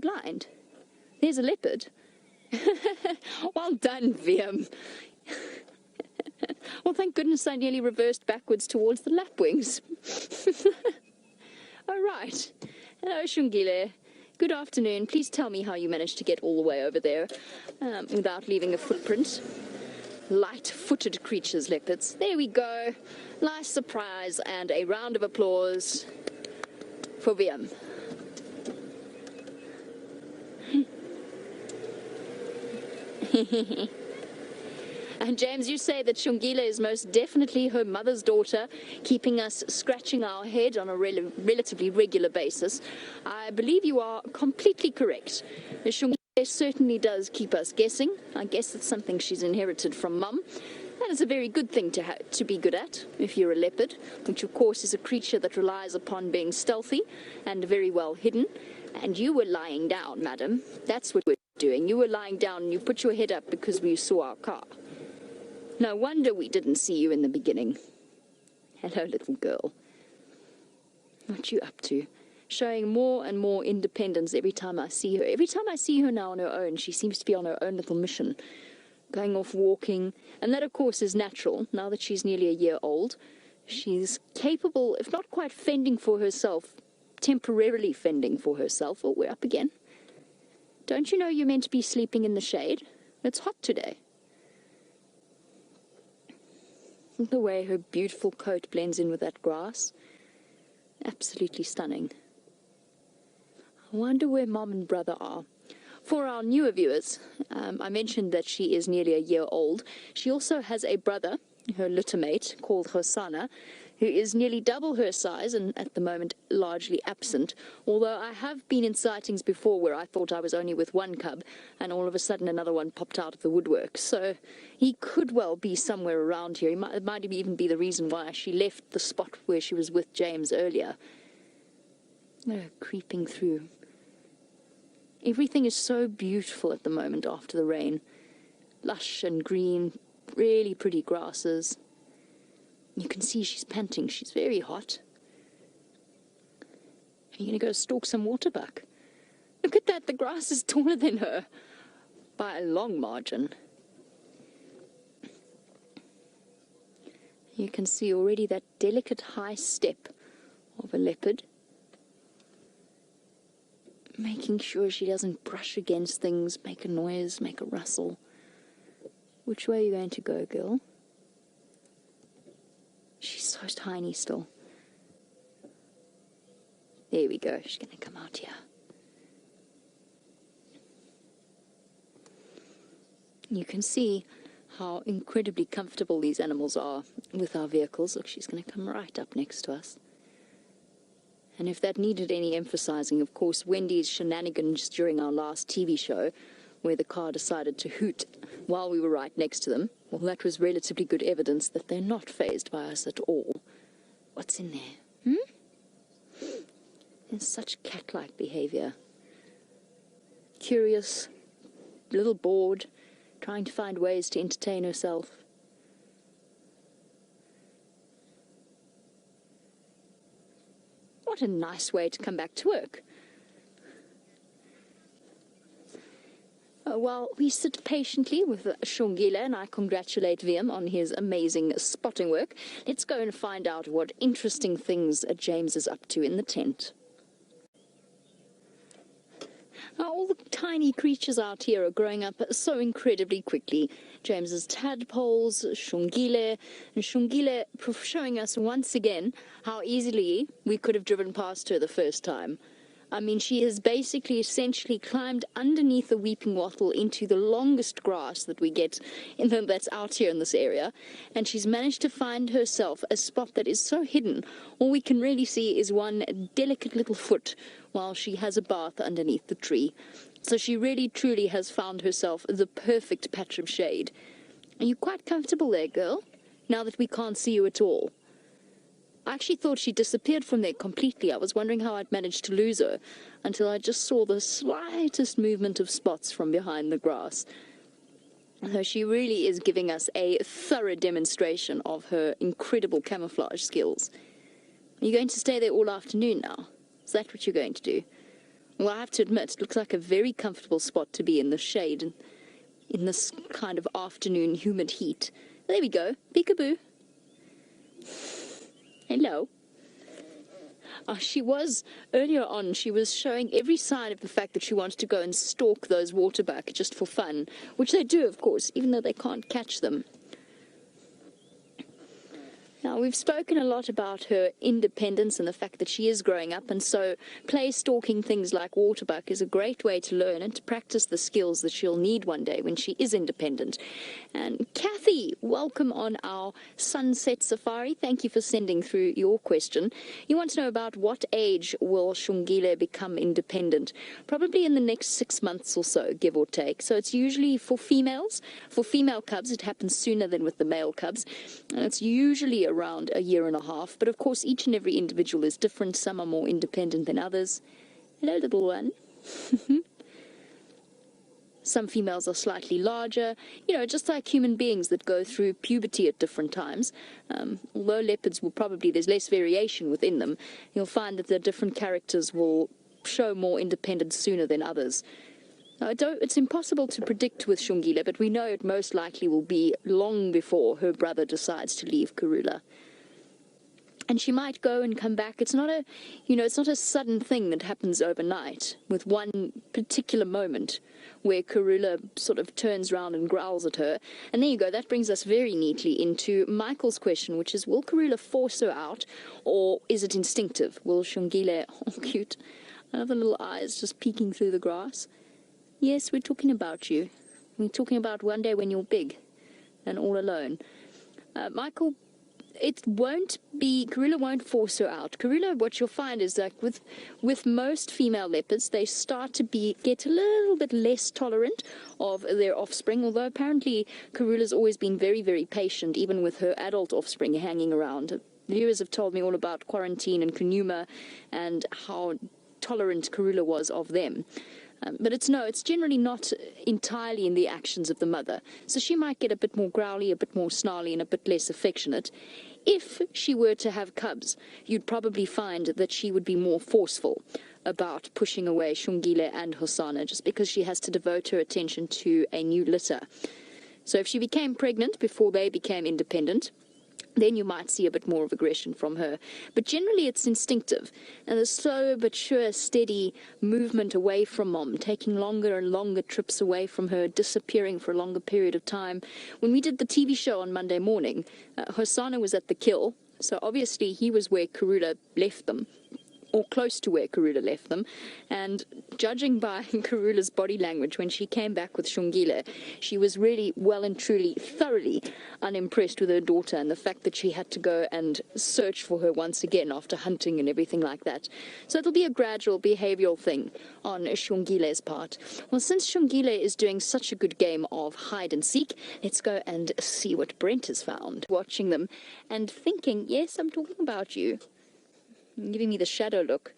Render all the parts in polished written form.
blind. There's a leopard. Well done, Wiem. Well, thank goodness I nearly reversed backwards towards the lapwings. All right. Hello, Xongile. Good afternoon. Please tell me how you managed to get all the way over there without leaving a footprint. Light-footed creatures, leopards. There we go. Nice surprise and a round of applause for Wiem. And James, you say that Xongile is most definitely her mother's daughter, keeping us scratching our head on a relatively regular basis. I believe you are completely correct. Xongile certainly does keep us guessing. I guess it's something she's inherited from Mum. That is a very good thing to be good at if you're a leopard, which of course is a creature that relies upon being stealthy and very well hidden. And you were lying down, madam. That's what we're doing. You were lying down and you put your head up because we saw our car. No wonder we didn't see you in the beginning. Hello, little girl. What you up to? Showing more and more independence every time I see her. Every time I see her now on her own, she seems to be on her own little mission. Going off walking. And that, of course, is natural. Now that she's nearly a year old, she's capable, if not quite fending for herself, temporarily fending for herself. Oh, we're up again. Don't you know you're meant to be sleeping in the shade? It's hot today. The way her beautiful coat blends in with that grass. Absolutely stunning. I wonder where Mom and brother are. For our newer viewers, I mentioned that she is nearly a year old. She also has a brother, her littermate, called Hosanna, who is nearly double her size and at the moment largely absent, although I have been in sightings before where I thought I was only with one cub and all of a sudden another one popped out of the woodwork. So he could well be somewhere around here. It might even be the reason why she left the spot where she was with James earlier. Creeping through. Everything is so beautiful at the moment after the rain. Lush and green, really pretty grasses. You can see she's panting. She's very hot. Are you going to go stalk some waterbuck? Look at that. The grass is taller than her by a long margin. You can see already that delicate high step of a leopard. Making sure she doesn't brush against things, make a noise, make a rustle. Which way are you going to go, girl? She's so tiny still. There we go. She's going to come out here. You can see how incredibly comfortable these animals are with our vehicles. Look, she's going to come right up next to us. And if that needed any emphasizing, of course, Wendy's shenanigans during our last TV show, where the car decided to hoot while we were right next to them, well, that was relatively good evidence that they're not fazed by us at all. What's in there? There's such cat-like behavior. Curious, a little bored, trying to find ways to entertain herself. What a nice way to come back to work. While we sit patiently with Xongile, and I congratulate Wiem on his amazing spotting work, let's go and find out what interesting things James is up to in the tent. Now, all the tiny creatures out here are growing up so incredibly quickly. James's tadpoles, Xongile, and Xongile showing us once again how easily we could have driven past her the first time. I mean, she has basically essentially climbed underneath the weeping wattle into the longest grass that we get that's out here in this area, and she's managed to find herself a spot that is so hidden. All we can really see is one delicate little foot while she has a bath underneath the tree. So she really truly has found herself the perfect patch of shade. Are you quite comfortable there, girl, now that we can't see you at all? I actually thought she disappeared from there completely. I was wondering how I'd managed to lose her until I just saw the slightest movement of spots from behind the grass. So she really is giving us a thorough demonstration of her incredible camouflage skills. Are you going to stay there all afternoon now? Is that what you're going to do? Well, I have to admit, it looks like a very comfortable spot to be in the shade in this kind of afternoon humid heat. There we go. Peekaboo. Hello. She was, earlier on, she was showing every sign of the fact that she wanted to go and stalk those waterbuck just for fun, which they do, of course, even though they can't catch them. Now, we've spoken a lot about her independence and the fact that she is growing up, and so play stalking things like waterbuck is a great way to learn and to practice the skills that she'll need one day when she is independent. And Kathy, welcome on our sunset safari. Thank you for sending through your question. You want to know about what age will Xongile become independent? Probably in the next 6 months or so, give or take. So it's usually for females. For female cubs, it happens sooner than with the male cubs. And it's usually around a year and a half, but of course each and every individual is different. Some are more independent than others. Hello, little one. Some females are slightly larger, you know, just like human beings that go through puberty at different times. Although leopards will probably, there's less variation within them, you'll find that the different characters will show more independence sooner than others. It's impossible to predict with Xongile, but we know it most likely will be long before her brother decides to leave Karula. And she might go and come back. It's not a sudden thing that happens overnight with one particular moment where Karula sort of turns around and growls at her. And there you go. That brings us very neatly into Michael's question, which is, will Karula force her out, or is it instinctive? Will Xongile, oh cute, another little eyes just peeking through the grass. Yes, we're talking about you. We're talking about one day when you're big and all alone. Michael, it won't be, Karula won't force her out. Karula, what you'll find is that with most female leopards, they start to get a little bit less tolerant of their offspring, although apparently Karula's always been very, very patient, even with her adult offspring hanging around. Viewers have told me all about Quarantine and Djuma and how tolerant Karula was of them. But it's generally not entirely in the actions of the mother. So she might get a bit more growly, a bit more snarly, and a bit less affectionate. If she were to have cubs, you'd probably find that she would be more forceful about pushing away Xongile and Hosana, just because she has to devote her attention to a new litter. So if she became pregnant before they became independent, then you might see a bit more of aggression from her. But generally it's instinctive, and the slow but sure steady movement away from mom, taking longer and longer trips away from her, disappearing for a longer period of time. When we did the TV show on Monday morning, Hosana was at the kill, so obviously he was where Karula left them, or close to where Karula left them, and judging by Karula's body language when she came back with Xongile, she was really well and truly thoroughly unimpressed with her daughter and the fact that she had to go and search for her once again after hunting and everything like that. So it'll be a gradual behavioral thing on Xongile's part. Well, since Xongile is doing such a good game of hide and seek, let's go and see what Brent has found. Watching them and thinking, yes, I'm talking about you. Giving me the shadow look.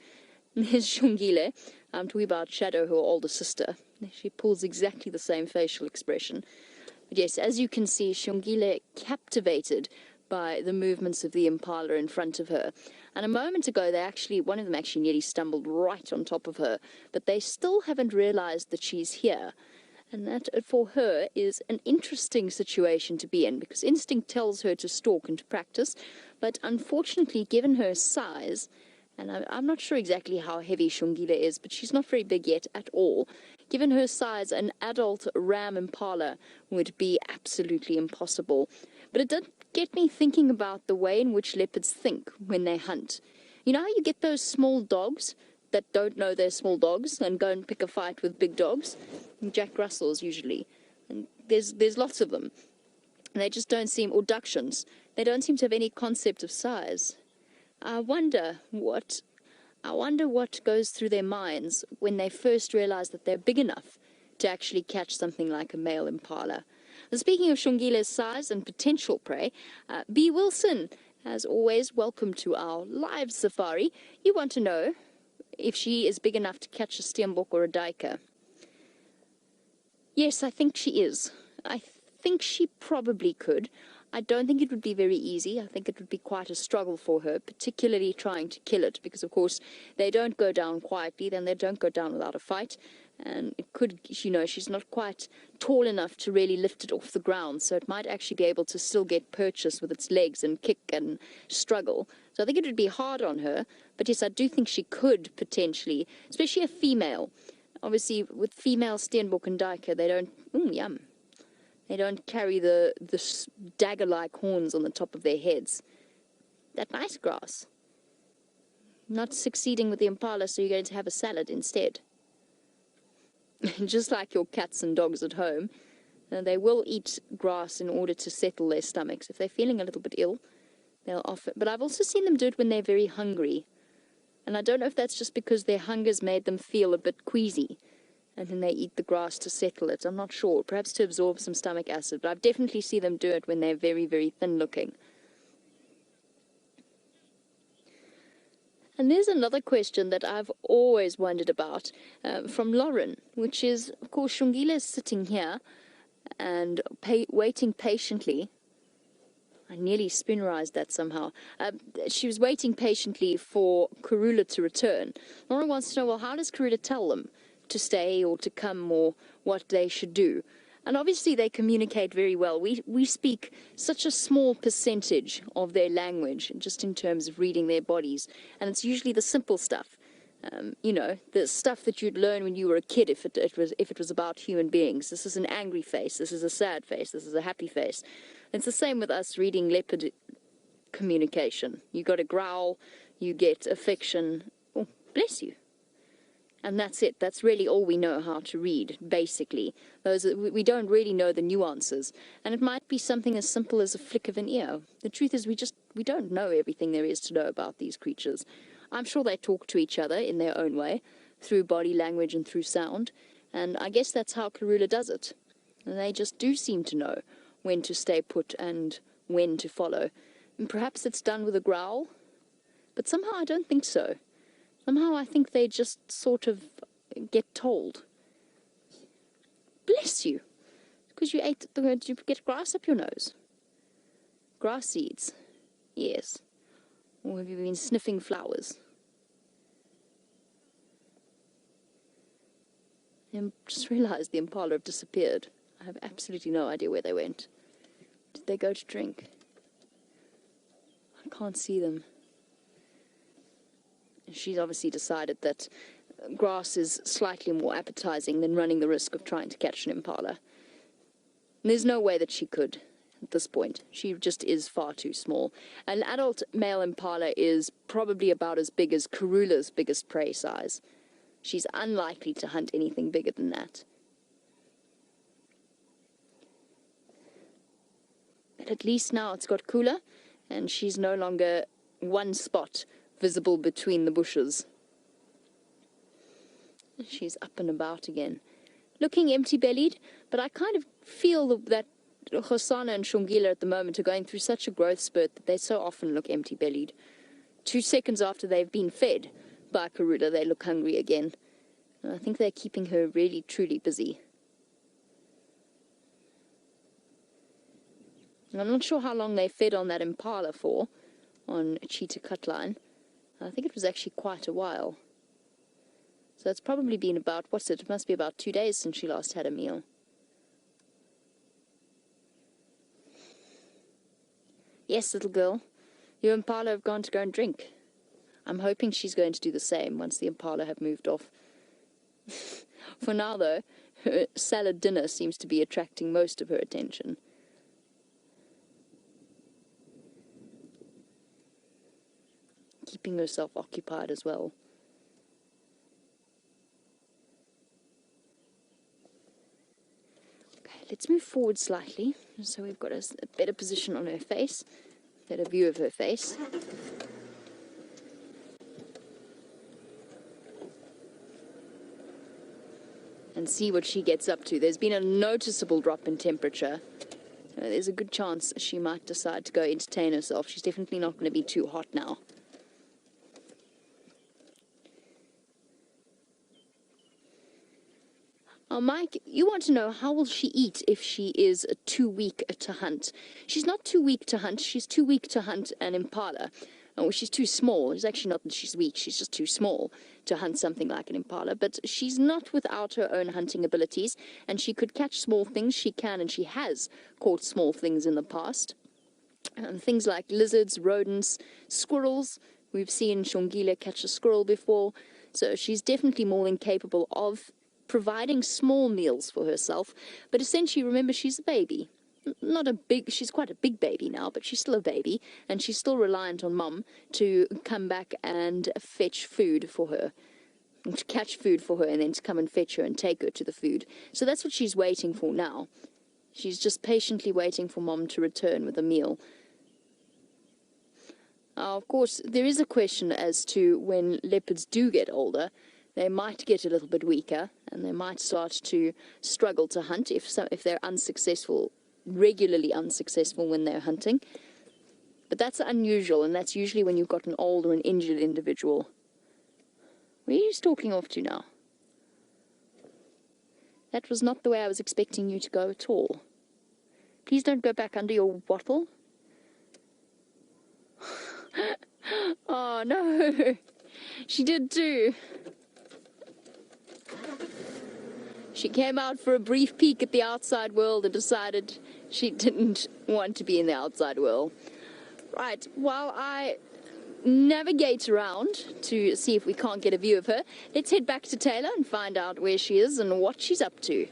There's Xongile. I'm talking about Shadow, her older sister. She pulls exactly the same facial expression. But yes, as you can see, Xongile captivated by the movements of the impala in front of her. And a moment ago, one of them actually nearly stumbled right on top of her. But they still haven't realized that she's here. And that, for her, is an interesting situation to be in, because instinct tells her to stalk and to practice. But unfortunately, given her size, and I'm not sure exactly how heavy Xongile is, but she's not very big yet at all. Given her size, an adult ram impala would be absolutely impossible. But it did get me thinking about the way in which leopards think when they hunt. You know how you get those small dogs that don't know they're small dogs and go and pick a fight with big dogs? Jack Russells, usually. And there's lots of them. And they just don't seem, or Dachshunds, they don't seem to have any concept of size. I wonder what goes through their minds when they first realize that they're big enough to actually catch something like a male impala. And speaking of Xongile's size and potential prey, B. Wilson, as always, welcome to our live safari. You want to know if she is big enough to catch a steenbok or a duiker. Yes, I think she is. I think she probably could. I don't think it would be very easy. I think it would be quite a struggle for her, particularly trying to kill it, because, of course, they don't go down quietly, then they don't go down without a fight. And it could, she's not quite tall enough to really lift it off the ground, so it might actually be able to still get purchase with its legs and kick and struggle. So I think it would be hard on her, but yes, I do think she could potentially, especially a female. Obviously, with female Steenbok and Duiker, they don't, yum. They don't carry the dagger-like horns on the top of their heads. That nice grass. Not succeeding with the impala, so you're going to have a salad instead. Just like your cats and dogs at home, they will eat grass in order to settle their stomachs. If they're feeling a little bit ill, they'll offer. But I've also seen them do it when they're very hungry. And I don't know if that's just because their hunger's made them feel a bit queasy, and then they eat the grass to settle it. I'm not sure. Perhaps to absorb some stomach acid. But I've definitely seen them do it when they're very, very thin-looking. And there's another question that I've always wondered about from Lauren, which is, of course, Xongile is sitting here and waiting patiently. I nearly spoonerized that somehow. She was waiting patiently for Karula to return. Lauren wants to know, well, how does Karula tell them to stay or to come or what they should do? And obviously they communicate very well. We speak such a small percentage of their language, just in terms of reading their bodies. And it's usually the simple stuff. The stuff that you'd learn when you were a kid if it was about human beings. This is an angry face. This is a sad face. This is a happy face. It's the same with us reading leopard communication. You got a growl, you get affection. Oh, bless you. And that's it. That's really all we know how to read, basically. We don't really know the nuances. And it might be something as simple as a flick of an ear. The truth is we don't know everything there is to know about these creatures. I'm sure they talk to each other in their own way, through body language and through sound. And I guess that's how Karula does it. And they just do seem to know when to stay put and when to follow. And perhaps it's done with a growl, but somehow I don't think so. Somehow I think they just sort of get told. Bless you. Because you did you get grass up your nose? Grass seeds. Yes. Or have you been sniffing flowers? I just realized the impala have disappeared. I have absolutely no idea where they went. Did they go to drink? I can't see them. She's obviously decided that grass is slightly more appetizing than running the risk of trying to catch an impala. And there's no way that she could at this point. She just is far too small. An adult male impala is probably about as big as Karula's biggest prey size. She's unlikely to hunt anything bigger than that. But at least now it's got cooler, and she's no longer one spot visible between the bushes. She's up and about again, looking empty-bellied, but I kind of feel that Hosana and Xongile at the moment are going through such a growth spurt that they so often look empty-bellied. 2 seconds after they've been fed by Karula, they look hungry again. And I think they're keeping her really, truly busy. And I'm not sure how long they fed on that impala for, on a cheetah cutline. I think it was actually quite a while. So it's probably been about, it must be about 2 days since she last had a meal. Yes, little girl, your impala have gone to go and drink. I'm hoping she's going to do the same once the impala have moved off. For now, though, her salad dinner seems to be attracting most of her attention. Keeping herself occupied as well. Okay, let's move forward slightly, so we've got a better position on her face, better view of her face. And see what she gets up to. There's been a noticeable drop in temperature. There's a good chance she might decide to go entertain herself. She's definitely not going to be too hot now. Mike, you want to know how will she eat if she is too weak to hunt? She's not too weak to hunt. She's too weak to hunt an impala. Oh, she's too small. It's actually not that she's weak. She's just too small to hunt something like an impala. But she's not without her own hunting abilities, and she could catch small things. She can, and she has caught small things in the past. Things like lizards, rodents, squirrels. We've seen Xongile catch a squirrel before. So she's definitely more than capable of providing small meals for herself. But essentially, remember, she's a baby. She's quite a big baby now, but she's still a baby, and she's still reliant on Mum to come back and fetch food for her, to catch food for her, and then to come and fetch her and take her to the food. So that's what she's waiting for now. She's just patiently waiting for Mom to return with a meal. Of course, there is a question as to when leopards do get older, they might get a little bit weaker, and they might start to struggle to hunt if they're unsuccessful, regularly unsuccessful when they're hunting. But that's unusual, and that's usually when you've got an old or an injured individual. Where are you stalking off to now? That was not the way I was expecting you to go at all. Please don't go back under your wattle. Oh no, she did too. She came out for a brief peek at the outside world and decided she didn't want to be in the outside world. Right, while I navigate around to see if we can't get a view of her, let's head back to Taylor and find out where she is and what she's up to.